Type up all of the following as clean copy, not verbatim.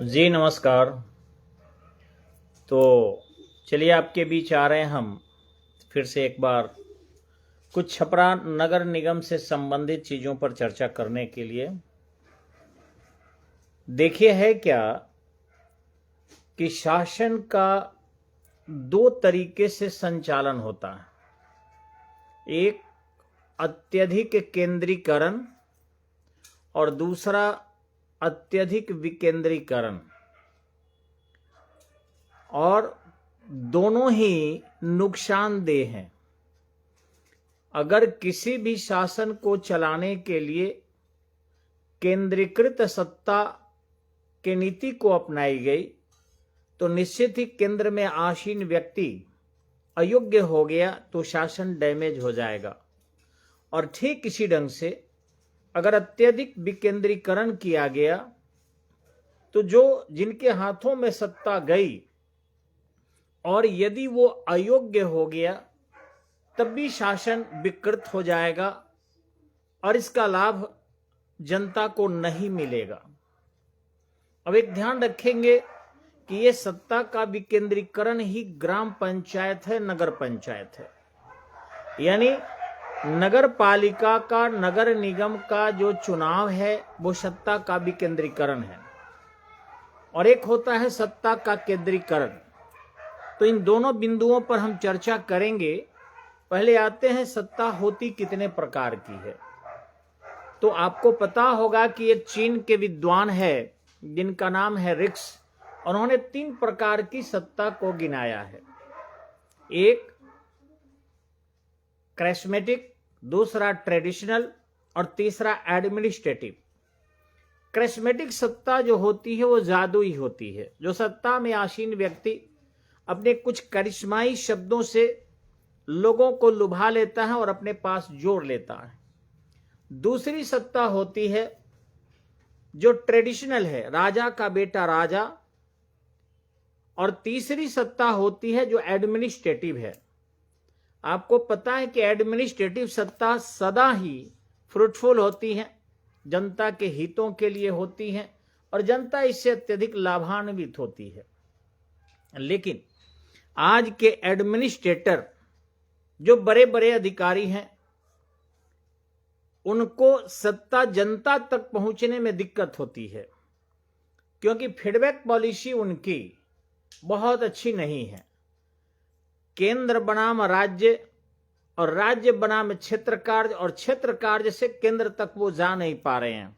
जी नमस्कार। तो चलिए आपके बीच आ रहे हैं हम फिर से एक बार कुछ छपरा नगर निगम से संबंधित चीज़ों पर चर्चा करने के लिए। देखिए है क्या कि शासन का दो तरीके से संचालन होता है, एक अत्यधिक केंद्रीकरण और दूसरा अत्यधिक विकेंद्रीकरण, और दोनों ही नुकसानदेह हैं। अगर किसी भी शासन को चलाने के लिए केंद्रीकृत सत्ता की नीति को अपनाई गई तो निश्चित ही केंद्र में आसीन व्यक्ति अयोग्य हो गया तो शासन डैमेज हो जाएगा। और ठीक इसी ढंग से अगर अत्यधिक विकेंद्रीकरण किया गया तो जो जिनके हाथों में सत्ता गई और यदि वो अयोग्य हो गया तब भी शासन विकृत हो जाएगा और इसका लाभ जनता को नहीं मिलेगा। अब एक ध्यान रखेंगे कि ये सत्ता का विकेंद्रीकरण ही ग्राम पंचायत है, नगर पंचायत है। यानी नगर पालिका का, नगर निगम का जो चुनाव है वो सत्ता का विकेंद्रीकरण है और एक होता है सत्ता का केंद्रीकरण। तो इन दोनों बिंदुओं पर हम चर्चा करेंगे। पहले आते हैं सत्ता होती कितने प्रकार की है। तो आपको पता होगा कि एक चीन के विद्वान है जिनका नाम है रिक्स। उन्होंने 3 प्रकार की सत्ता को गिनाया है, एक कैरिस्मेटिक, दूसरा ट्रेडिशनल और तीसरा एडमिनिस्ट्रेटिव। कैरिस्मेटिक सत्ता जो होती है वो जादुई होती है, जो सत्ता में आसीन व्यक्ति अपने कुछ करिश्माई शब्दों से लोगों को लुभा लेता है और अपने पास जोड़ लेता है। दूसरी सत्ता होती है जो ट्रेडिशनल है, राजा का बेटा राजा। और तीसरी सत्ता होती है जो एडमिनिस्ट्रेटिव है। आपको पता है कि एडमिनिस्ट्रेटिव सत्ता सदा ही फ्रूटफुल होती है, जनता के हितों के लिए होती है और जनता इससे अत्यधिक लाभान्वित होती है। लेकिन आज के एडमिनिस्ट्रेटर जो बड़े बड़े अधिकारी हैं उनको सत्ता जनता तक पहुंचने में दिक्कत होती है, क्योंकि फीडबैक पॉलिसी उनकी बहुत अच्छी नहीं है। केंद्र बनाम राज्य और राज्य बनाम क्षेत्र कार्य और क्षेत्र कार्य से केंद्र तक वो जा नहीं पा रहे हैं।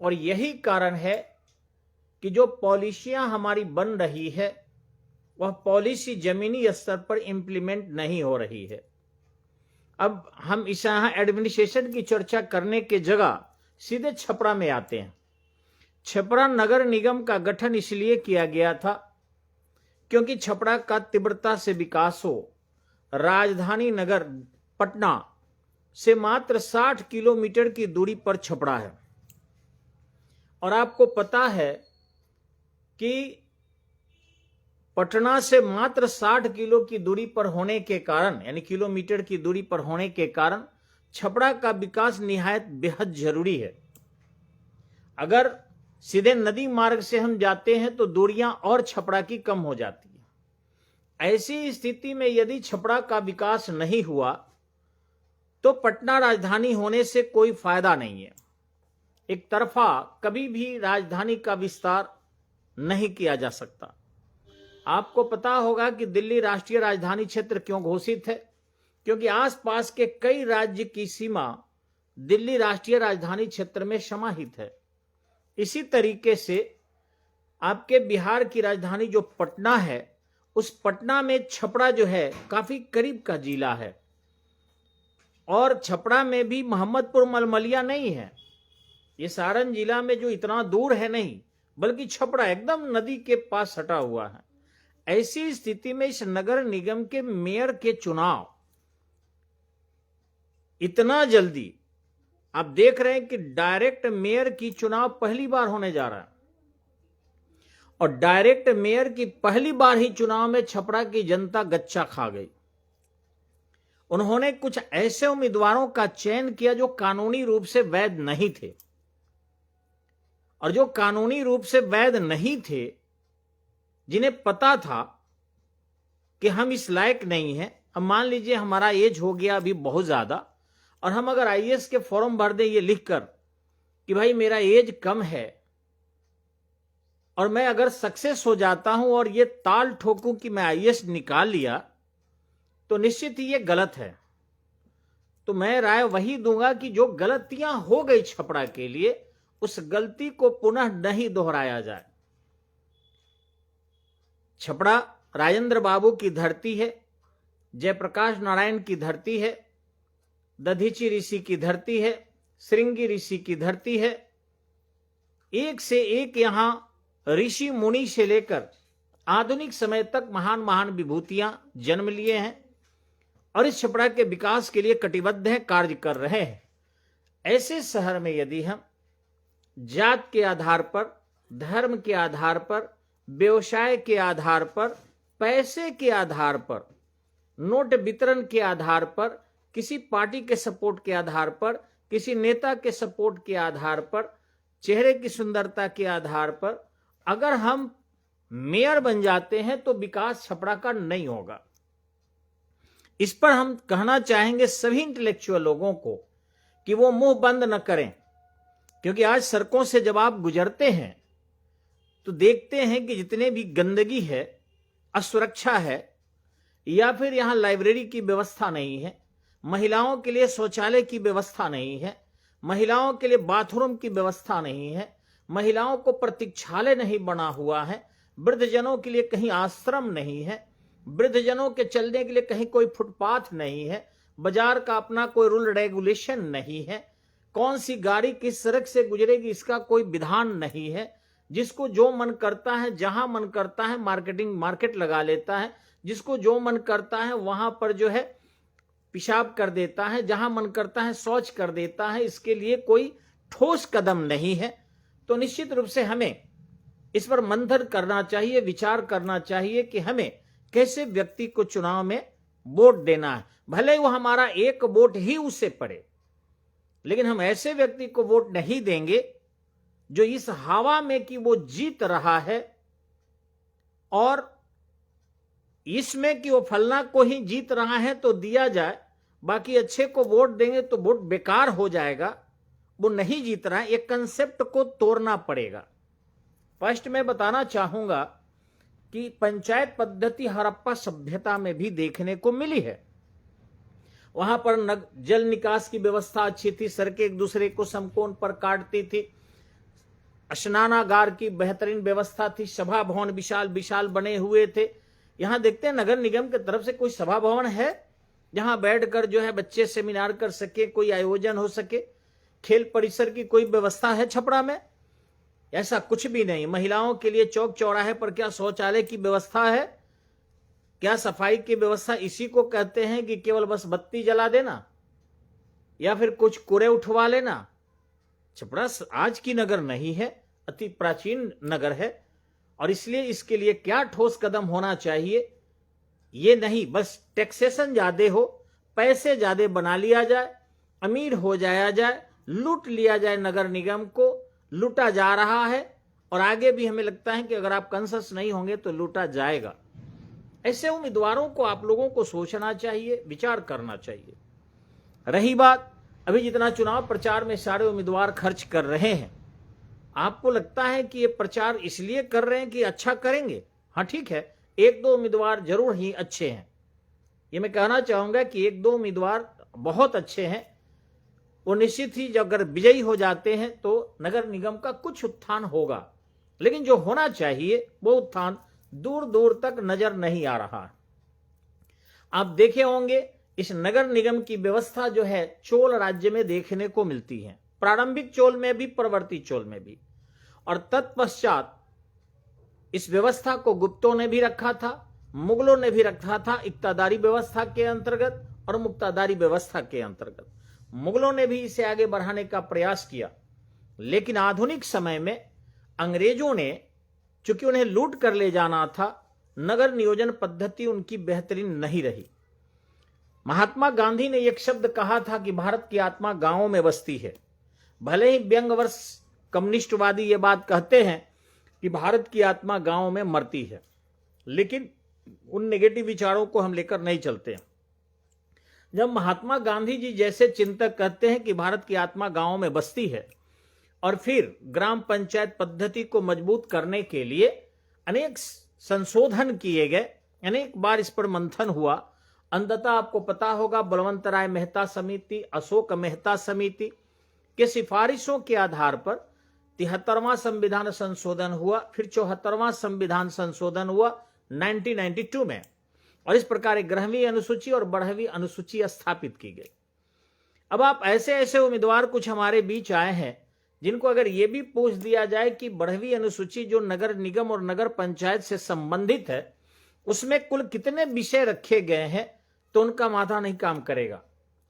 और यही कारण है कि जो पॉलिसियां हमारी बन रही है वह पॉलिसी जमीनी स्तर पर इंप्लीमेंट नहीं हो रही है। अब हम इस यहां एडमिनिस्ट्रेशन की चर्चा करने के जगह सीधे छपरा में आते हैं। छपरा नगर निगम का गठन इसलिए किया गया था क्योंकि छपरा का तीव्रता से विकास हो। राजधानी नगर पटना से मात्र 60 किलोमीटर की दूरी पर छपरा है। और आपको पता है कि पटना से मात्र 60 किलो की दूरी पर होने के कारण, यानी किलोमीटर की दूरी पर होने के कारण छपरा का विकास निहायत बेहद जरूरी है। अगर सीधे नदी मार्ग से हम जाते हैं तो दूरियां और छपरा की कम हो जाती है। ऐसी स्थिति में यदि छपरा का विकास नहीं हुआ तो पटना राजधानी होने से कोई फायदा नहीं है। एक तरफा कभी भी राजधानी का विस्तार नहीं किया जा सकता। आपको पता होगा कि दिल्ली राष्ट्रीय राजधानी क्षेत्र क्यों घोषित है, क्योंकि आसपास के कई राज्य की सीमा दिल्ली राष्ट्रीय राजधानी क्षेत्र में समाहित है। इसी तरीके से आपके बिहार की राजधानी जो पटना है, उस पटना में छपरा जो है काफी करीब का जिला है। और छपरा में भी मोहम्मदपुर मलमलिया नहीं है, ये सारण जिला में जो इतना दूर है नहीं, बल्कि छपरा एकदम नदी के पास सटा हुआ है। ऐसी स्थिति में इस नगर निगम के मेयर के चुनाव इतना जल्दी, आप देख रहे हैं कि डायरेक्ट मेयर की चुनाव पहली बार होने जा रहा है और डायरेक्ट मेयर की पहली बार ही चुनाव में छपरा की जनता गच्चा खा गई। उन्होंने कुछ ऐसे उम्मीदवारों का चयन किया जो कानूनी रूप से वैध नहीं थे। और जो कानूनी रूप से वैध नहीं थे, जिन्हें पता था कि हम इस लायक नहीं हैं, अब मान लीजिए हमारा एज हो गया अभी बहुत ज्यादा, और हम अगर आईएएस के फॉर्म भर दें ये लिखकर कि भाई मेरा एज कम है और मैं अगर सक्सेस हो जाता हूं और ये ताल ठोकूं कि मैं आईएएस निकाल लिया, तो निश्चित ही ये गलत है। तो मैं राय वही दूंगा कि जो गलतियां हो गई छपरा के लिए, उस गलती को पुनः नहीं दोहराया जाए। छपरा राजेंद्र बाबू की धरती है, जयप्रकाश नारायण की धरती है, दधीची ऋषि की धरती है, श्रृंगी ऋषि की धरती है। एक से एक यहां ऋषि मुनि से लेकर आधुनिक समय तक महान महान विभूतियां जन्म लिए हैं और इस छपरा के विकास के लिए कटिबद्ध हैं, कार्य कर रहे हैं। ऐसे शहर में यदि हम जात के आधार पर, धर्म के आधार पर, व्यवसाय के आधार पर, पैसे के आधार पर, नोट वितरण के आधार पर, किसी पार्टी के सपोर्ट के आधार पर, किसी नेता के सपोर्ट के आधार पर, चेहरे की सुंदरता के आधार पर अगर हम मेयर बन जाते हैं तो विकास छपरा का नहीं होगा। इस पर हम कहना चाहेंगे सभी इंटेलेक्चुअल लोगों को कि वो मुंह बंद न करें, क्योंकि आज सड़कों से जब आप गुजरते हैं तो देखते हैं कि जितने भी गंदगी है, असुरक्षा है, या फिर यहां लाइब्रेरी की व्यवस्था नहीं है, महिलाओं के लिए शौचालय की व्यवस्था नहीं है, महिलाओं के लिए बाथरूम की व्यवस्था नहीं है, महिलाओं को प्रतीक्षालय नहीं बना हुआ है, वृद्धजनों के लिए कहीं आश्रम नहीं है, वृद्धजनों के चलने के लिए कहीं कोई फुटपाथ नहीं है, बाजार का अपना कोई रूल रेगुलेशन नहीं है, कौन सी गाड़ी किस सड़क से गुजरेगी इसका कोई विधान नहीं है, जिसको जो मन करता है, जहां मन करता है मार्केट लगा लेता है, जिसको जो मन करता है वहां पर जो है पेशाब कर देता है, जहां मन करता है शौच कर देता है। इसके लिए कोई ठोस कदम नहीं है। तो निश्चित रूप से हमें इस पर मंथन करना चाहिए, विचार करना चाहिए कि हमें कैसे व्यक्ति को चुनाव में वोट देना है। भले वो हमारा एक वोट ही उससे पड़े, लेकिन हम ऐसे व्यक्ति को वोट नहीं देंगे जो इस हवा में कि वो जीत रहा है और इसमें कि वो फलना को ही जीत रहा है तो दिया जाए, बाकी अच्छे को वोट देंगे तो वोट बेकार हो जाएगा, वो नहीं जीत रहा है। एक कंसेप्ट को तोड़ना पड़ेगा। फर्स्ट मैं बताना चाहूंगा कि पंचायत पद्धति हड़प्पा सभ्यता में भी देखने को मिली है। वहां पर जल निकास की व्यवस्था अच्छी थी, सड़कें एक दूसरे को समकोण पर काटती थी, स्नानागार की बेहतरीन व्यवस्था थी, सभा भवन विशाल विशाल बने हुए थे। यहां देखते हैं नगर निगम की तरफ से कोई सभा भवन है जहां बैठकर जो है बच्चे सेमिनार कर सके, कोई आयोजन हो सके, खेल परिसर की कोई व्यवस्था है छपरा में? ऐसा कुछ भी नहीं। महिलाओं के लिए चौक चौराहे पर क्या शौचालय की व्यवस्था है? क्या सफाई की व्यवस्था इसी को कहते हैं कि केवल बस बत्ती जला देना या फिर कुछ कूड़े उठवा लेना? छपरा आज की नगर नहीं है, अति प्राचीन नगर है, और इसलिए इसके लिए क्या ठोस कदम होना चाहिए ये नहीं, बस टैक्सेशन ज्यादा हो, पैसे ज्यादा बना लिया जाए, अमीर हो जाया जाए, लूट लिया जाए, नगर निगम को लूटा जा रहा है और आगे भी हमें लगता है कि अगर आप कंसस नहीं होंगे तो लूटा जाएगा। ऐसे उम्मीदवारों को आप लोगों को सोचना चाहिए, विचार करना चाहिए। रही बात अभी जितना चुनाव प्रचार में सारे उम्मीदवार खर्च कर रहे हैं, आपको लगता है कि ये प्रचार इसलिए कर रहे हैं कि अच्छा करेंगे? हाँ ठीक है, एक दो उम्मीदवार जरूर ही अच्छे हैं, ये मैं कहना चाहूंगा कि एक दो उम्मीदवार बहुत अच्छे हैं, वो निश्चित ही जब अगर विजयी हो जाते हैं तो नगर निगम का कुछ उत्थान होगा, लेकिन जो होना चाहिए वो उत्थान दूर दूर तक नजर नहीं आ रहा है। आप देखे होंगे इस नगर निगम की व्यवस्था जो है चोल राज्य में देखने को मिलती है, प्रारंभिक चोल में भी, परवर्ती चोल में भी, और तत्पश्चात इस व्यवस्था को गुप्तों ने भी रखा था, मुगलों ने भी रखा था, इक्तादारी व्यवस्था के अंतर्गत और मुक्तादारी व्यवस्था के अंतर्गत। मुगलों ने भी इसे आगे बढ़ाने का प्रयास किया, लेकिन आधुनिक समय में अंग्रेजों ने, चूंकि उन्हें लूट कर ले जाना था, नगर नियोजन पद्धति उनकी बेहतरीन नहीं रही। महात्मा गांधी ने एक शब्द कहा था कि भारत की आत्मा गांवों में बसती है। भले ही व्यंग वर्ष कम्युनिस्टवादी ये बात कहते हैं कि भारत की आत्मा गांव में मरती है, लेकिन उन नेगेटिव विचारों को हम लेकर नहीं चलते। जब महात्मा गांधी जी जैसे चिंतक कहते हैं कि भारत की आत्मा गांव में बसती है, और फिर ग्राम पंचायत पद्धति को मजबूत करने के लिए अनेक संशोधन किए गए, अनेक बार इस पर मंथन हुआ। अंततः आपको पता होगा बलवंत राय मेहता समिति, अशोक मेहता समिति के सिफारिशों के आधार पर 73वां संविधान संशोधन हुआ, फिर 74वां संविधान संशोधन हुआ 1992 में, और इस प्रकार 11वीं अनुसूची और 12वीं अनुसूची स्थापित की गई। अब आप ऐसे ऐसे उम्मीदवार कुछ हमारे बीच आए हैं जिनको अगर ये भी पूछ दिया जाए कि 12वीं अनुसूची जो नगर निगम और नगर पंचायत से संबंधित है उसमें कुल कितने विषय रखे गए हैं, तो उनका माथा नहीं काम करेगा।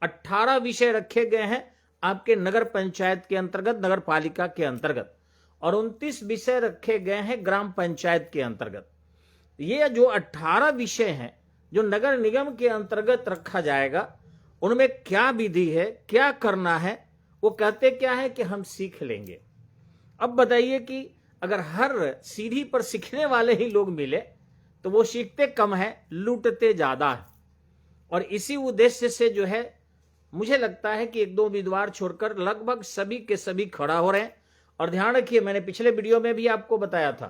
18 विषय रखे गए हैं आपके नगर पंचायत के अंतर्गत, नगर पालिका के अंतर्गत, और 29 विषय रखे गए हैं ग्राम पंचायत के अंतर्गत। ये जो 18 विषय हैं जो नगर निगम के अंतर्गत रखा जाएगा, उनमें क्या विधि है, क्या करना है, वो कहते क्या है कि हम सीख लेंगे। अब बताइए कि अगर हर सीढ़ी पर सीखने वाले ही लोग मिले तो वो सीखते कम है, लूटते ज्यादा है। और इसी उद्देश्य से जो है मुझे लगता है कि 1-2 उम्मीदवार छोड़कर लगभग सभी के सभी खड़ा हो रहे हैं। और ध्यान रखिए, मैंने पिछले वीडियो में भी आपको बताया था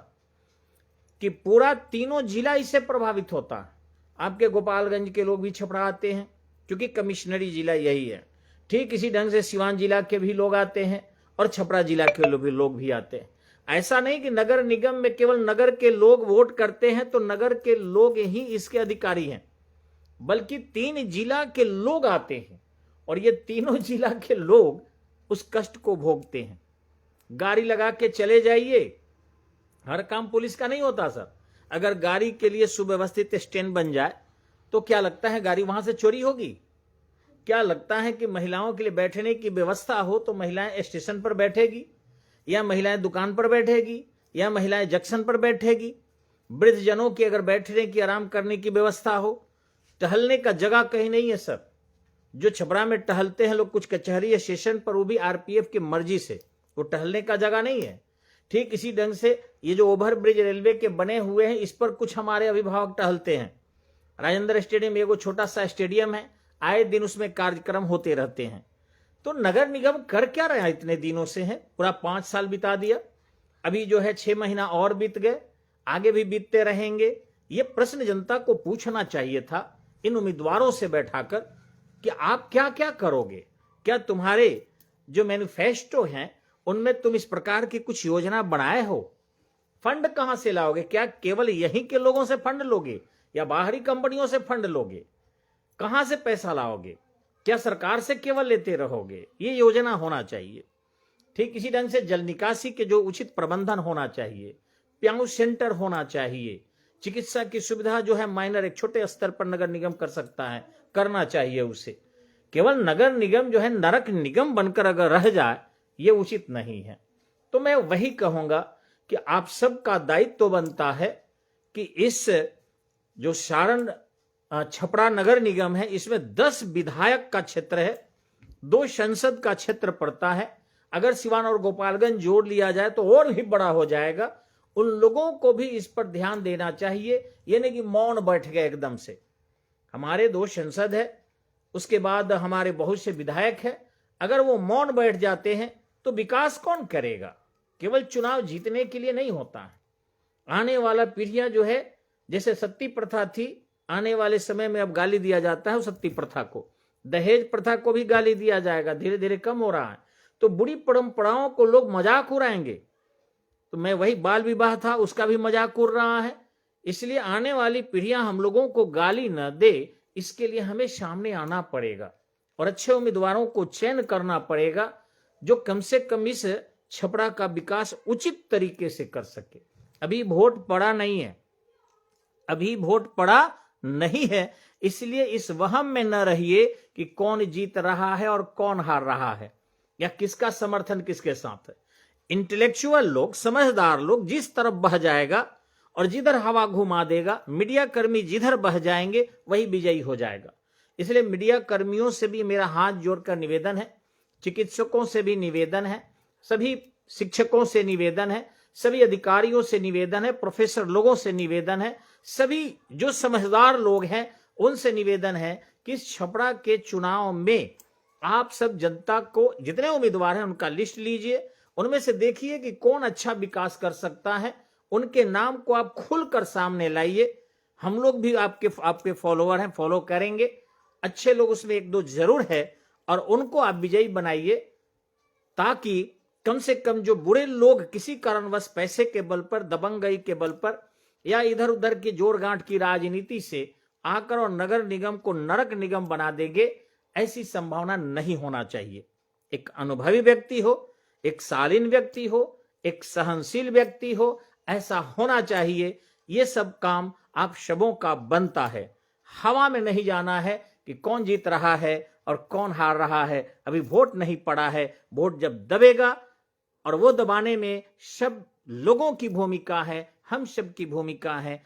कि पूरा तीनों जिला इससे प्रभावित होता है। आपके गोपालगंज के लोग भी छपरा आते हैं क्योंकि कमिश्नरी जिला यही है। ठीक इसी ढंग से सिवान जिला के भी लोग आते हैं और छपरा जिला के लोग भी आते हैं। ऐसा नहीं कि नगर निगम में केवल नगर के लोग वोट करते हैं तो नगर के लोग ही इसके अधिकारी हैं, बल्कि 3 जिला के लोग आते हैं और ये तीनों जिला के लोग उस कष्ट को भोगते हैं। गाड़ी लगा के चले जाइए, हर काम पुलिस का नहीं होता सर। अगर गाड़ी के लिए सुव्यवस्थित स्टैंड बन जाए तो क्या लगता है गाड़ी वहां से चोरी होगी? क्या लगता है कि महिलाओं के लिए बैठने की व्यवस्था हो तो महिलाएं स्टेशन पर बैठेगी, या महिलाएं दुकान पर बैठेगी, या महिलाएं जंक्शन पर बैठेगी? वृद्ध जनों की अगर बैठने की, आराम करने की व्यवस्था हो, टहलने का जगह कहीं नहीं है सर। जो छपरा में टहलते हैं लोग कुछ कचहरी या स्टेशन पर, वो भी आरपीएफ की मर्जी से, वो टहलने का जगह नहीं है। ठीक इसी ढंग से ये जो ओवर ब्रिज रेलवे के बने हुए हैं, इस पर कुछ हमारे अभिभावक टहलते हैं। राजेंद्र स्टेडियम एगो छोटा सा स्टेडियम है, आए दिन उसमें कार्यक्रम होते रहते हैं। तो नगर निगम कर क्या रहा है? इतने दिनों से है, पूरा 5 साल बिता दिया, अभी जो है 6 महीना और बीत गए, आगे भी बीतते रहेंगे। ये प्रश्न जनता को पूछना चाहिए था इन उम्मीदवारों से बैठाकर कि आप क्या क्या करोगे। क्या तुम्हारे जो मैनिफेस्टो हैं उनमें तुम इस प्रकार की कुछ योजना बनाए हो? फंड कहां से लाओगे? क्या केवल यहीं के लोगों से फंड लोगे या बाहरी कंपनियों से फंड लोगे? कहां से पैसा लाओगे? क्या सरकार से केवल लेते रहोगे? ये योजना होना चाहिए। ठीक इसी ढंग से जल निकासी के जो उचित प्रबंधन होना चाहिए, प्याऊ सेंटर होना चाहिए, चिकित्सा की सुविधा जो है माइनर एक छोटे स्तर पर नगर निगम कर सकता है, करना चाहिए उसे। केवल नगर निगम जो है नरक निगम बनकर अगर रह जाए, ये उचित नहीं है। तो मैं वही कहूंगा कि आप सबका दायित्व तो बनता है कि इस जो सारण छपरा नगर निगम है, इसमें 10 विधायक का क्षेत्र है, 2 संसद का क्षेत्र पड़ता है। अगर सिवान और गोपालगंज जोड़ लिया जाए तो और भी बड़ा हो जाएगा। उन लोगों को भी इस पर ध्यान देना चाहिए। ये नहीं कि मौन बैठ गए एकदम से। हमारे 2 संसद है, उसके बाद हमारे बहुत से विधायक है। अगर वो मौन बैठ जाते हैं तो विकास कौन करेगा? केवल चुनाव जीतने के लिए नहीं होता है। आने वाला पीढ़ियां जो है, जैसे सती प्रथा थी, आने वाले समय में अब गाली दिया जाता है उस सती प्रथा को, दहेज प्रथा को भी गाली दिया जाएगा, धीरे धीरे कम हो रहा है। तो बुरी परंपराओं को लोग मजाक उड़ाएंगे। तो मैं वही बाल विवाह था, उसका भी मजाक उड़ रहा है। इसलिए आने वाली पीढ़ियां हम लोगों को गाली न दे, इसके लिए हमें सामने आना पड़ेगा और अच्छे उम्मीदवारों को चयन करना पड़ेगा जो कम से कम इस छपरा का विकास उचित तरीके से कर सके। अभी वोट पड़ा नहीं है, अभी वोट पड़ा नहीं है, इसलिए इस वहम में न रहिए कि कौन जीत रहा है और कौन हार रहा है या किसका समर्थन किसके साथ है। इंटेलेक्चुअल लोग, समझदार लोग जिस तरफ बह जाएगा और जिधर हवा घुमा देगा, मीडिया कर्मी जिधर बह जाएंगे वही विजयी हो जाएगा। इसलिए मीडिया कर्मियों से भी मेरा हाथ जोड़कर निवेदन है, चिकित्सकों से भी निवेदन है, सभी शिक्षकों से निवेदन है, सभी अधिकारियों से निवेदन है, प्रोफेसर लोगों से निवेदन है, सभी जो समझदार लोग हैं उनसे निवेदन है कि इस छपरा के चुनाव में आप सब जनता को, जितने उम्मीदवार हैं उनका लिस्ट लीजिए, उनमें से देखिए कि कौन अच्छा विकास कर सकता है, उनके नाम को आप खुलकर सामने लाइए। हम लोग भी आपके फॉलोअर हैं, फॉलो करेंगे। अच्छे लोग उसमें एक दो जरूर है, और उनको आप विजयी बनाइए, ताकि कम से कम जो बुरे लोग किसी कारणवश पैसे के बल पर, दबंगई के बल पर, या इधर उधर की जोड़ गांठ की राजनीति से आकर और नगर निगम को नरक निगम बना देंगे, ऐसी संभावना नहीं होना चाहिए। एक अनुभवी व्यक्ति हो, एक शालीन व्यक्ति हो, एक सहनशील व्यक्ति हो, ऐसा होना चाहिए। ये सब काम आप सबों का बनता है। हवा में नहीं जाना है कि कौन जीत रहा है और कौन हार रहा है। अभी वोट नहीं पड़ा है, वोट जब दबेगा, और वो दबाने में सब लोगों की भूमिका है, हम सब की भूमिका है।